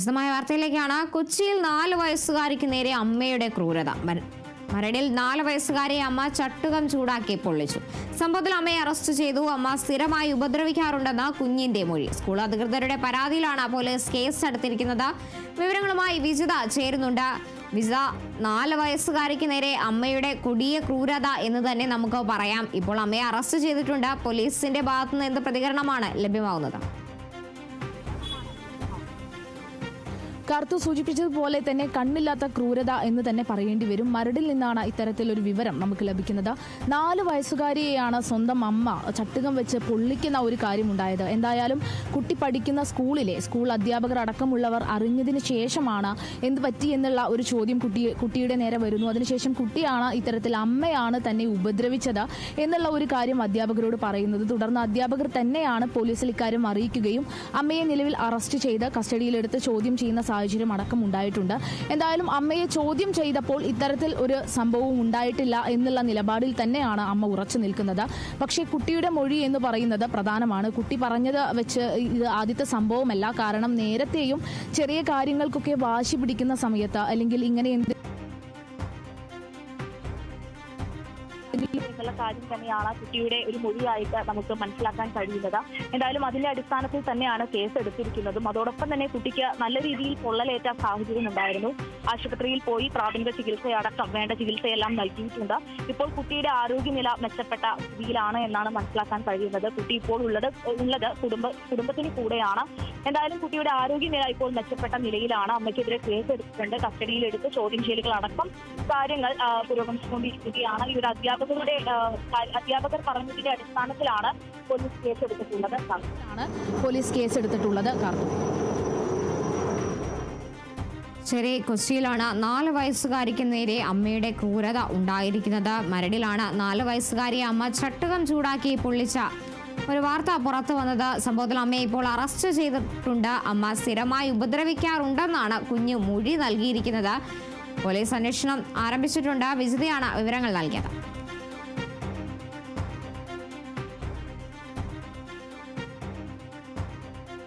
വിശദമായ വാർത്തയിലേക്കാണ്. കൊച്ചിയിൽ 4 വയസ്സുകാരിക്ക് നേരെ അമ്മയുടെ ക്രൂരത. മരടിൽ 4 വയസ്സുകാരെ അമ്മ ചട്ടുകം ചൂടാക്കി പൊള്ളിച്ചു. സംഭവത്തിൽ അമ്മയെ അറസ്റ്റ് ചെയ്തു. അമ്മ സ്ഥിരമായി ഉപദ്രവിക്കാറുണ്ടെന്ന് കുഞ്ഞിന്റെ മൊഴി. സ്കൂൾ അധികൃതരുടെ പരാതിയിലാണ് പോലീസ് കേസ് എടുത്തിരിക്കുന്നത്. വിവരങ്ങളുമായി വിജിത ചേരുന്നുണ്ട്. വിജിത, 4 വയസ്സുകാരിക്ക് നേരെ അമ്മയുടെ കൊടിയ ക്രൂരത എന്ന് തന്നെ നമുക്ക് പറയാം. ഇപ്പോൾ അമ്മയെ അറസ്റ്റ് ചെയ്തിട്ടുണ്ട്. പോലീസിന്റെ ഭാഗത്തുനിന്ന് എന്ത് പ്രതികരണമാണ് ലഭ്യമാവുന്നത്? കാർത്തു സൂചിപ്പിച്ചതുപോലെ തന്നെ കണ്ണില്ലാത്ത ക്രൂരത എന്ന് തന്നെ പറയേണ്ടി വരും. മരടിൽ നിന്നാണ് ഇത്തരത്തിലൊരു വിവരം നമുക്ക് ലഭിക്കുന്നത്. 4 വയസ്സുകാരിയെയാണ് സ്വന്തം അമ്മ ചട്ടുകം വെച്ച് പൊള്ളിക്കുന്ന ഒരു കാര്യമുണ്ടായത്. എന്തായാലും കുട്ടി പഠിക്കുന്ന സ്കൂൾ അധ്യാപകർ അടക്കമുള്ളവർ അറിഞ്ഞതിന് ശേഷമാണ് എന്ത് പറ്റി എന്നുള്ള ഒരു ചോദ്യം കുട്ടിയുടെ നേരെ വരുന്നു. അതിനുശേഷം കുട്ടിയാണ് ഇത്തരത്തിൽ അമ്മയാണ് തന്നെ ഉപദ്രവിച്ചത് എന്നുള്ള ഒരു കാര്യം അധ്യാപകരോട് പറയുന്നത്. തുടർന്ന് അധ്യാപകർ തന്നെയാണ് പോലീസിൽ ഇക്കാര്യം അറിയിക്കുകയും അമ്മയെ നിലവിൽ അറസ്റ്റ് ചെയ്ത് കസ്റ്റഡിയിലെടുത്ത് ചോദ്യം ചെയ്യുന്ന സാഹചര്യം അടക്കം ഉണ്ടായിട്ടുണ്ട്. എന്തായാലും അമ്മയെ ചോദ്യം ചെയ്തപ്പോൾ ഇത്തരത്തിൽ ഒരു സംഭവവും ഉണ്ടായിട്ടില്ല എന്നുള്ള നിലപാടിൽ തന്നെയാണ് അമ്മ ഉറച്ചു നിൽക്കുന്നത്. പക്ഷേ കുട്ടിയുടെ മൊഴി എന്ന് പറയുന്നത് പ്രധാനമാണ്. കുട്ടി പറഞ്ഞത് വെച്ച് ഇത് ആദ്യത്തെ സംഭവമല്ല. കാരണം നേരത്തെയും ചെറിയ കാര്യങ്ങൾക്കൊക്കെ വാശി പിടിക്കുന്ന സമയത്ത് അല്ലെങ്കിൽ ഇങ്ങനെ കാര്യം തന്നെയാണ് കുട്ടിയുടെ ഒരു മൊഴിയായിട്ട് നമുക്ക് മനസ്സിലാക്കാൻ കഴിയുന്നത്. എന്തായാലും അതിന്റെ അടിസ്ഥാനത്തിൽ തന്നെയാണ് കേസ് എടുത്തിരിക്കുന്നതും. അതോടൊപ്പം തന്നെ കുട്ടിക്ക് നല്ല രീതിയിൽ പൊള്ളലേറ്റ സാഹചര്യം ഉണ്ടായിരുന്നു. ആശുപത്രിയിൽ പോയി പ്രാഥമിക ചികിത്സയടക്കം വേണ്ട ചികിത്സയെല്ലാം നൽകിയിട്ടുണ്ട്. ഇപ്പോൾ കുട്ടിയുടെ ആരോഗ്യനില മെച്ചപ്പെട്ട സ്ഥിതിയിലാണ് എന്നാണ് മനസ്സിലാക്കാൻ കഴിയുന്നത്. കുട്ടി ഇപ്പോൾ ഉള്ളത് കുടുംബത്തിന് കൂടെയാണ്. എന്തായാലും കുട്ടിയുടെ ആരോഗ്യനില ഇപ്പോൾ മെച്ചപ്പെട്ട നിലയിലാണ്. അമ്മയ്ക്കെതിരെ കേസ് എടുത്തിട്ടുണ്ട്. കസ്റ്റഡിയിലെടുത്ത് ചോദ്യം ചെയ്യലുകൾ അടക്കം കാര്യങ്ങൾ പുരോഗമിച്ചുകൊണ്ടിരിക്കുകയാണ്. ഈ ഒരു അധ്യാപകർ പറഞ്ഞതിന്റെ അടിസ്ഥാനത്തിലാണ് പോലീസ് കേസെടുത്തിട്ടുള്ളത്. ശരി, കൊച്ചിയിലാണ് 4 വയസ്സുകാരിക്ക് നേരെ അമ്മയുടെ ക്രൂരത ഉണ്ടായിരിക്കുന്നത്. മരടിലാണ് 4 വയസ്സുകാരിയെ അമ്മ ചട്ടുകം ചൂടാക്കി പൊള്ളിച്ച ഒരു വാർത്ത പുറത്തു വന്നത്. സംഭവത്തിൽ അമ്മയെ ഇപ്പോൾ അറസ്റ്റ് ചെയ്തിട്ടുണ്ട്. അമ്മ സ്ഥിരമായി ഉപദ്രവിക്കാറുണ്ടെന്നാണ് കുഞ്ഞ് മൊഴി നൽകിയിരിക്കുന്നത്. പോലീസ് അന്വേഷണം ആരംഭിച്ചിട്ടുണ്ട്. വിജിതയാണ് വിവരങ്ങൾ നൽകിയത്.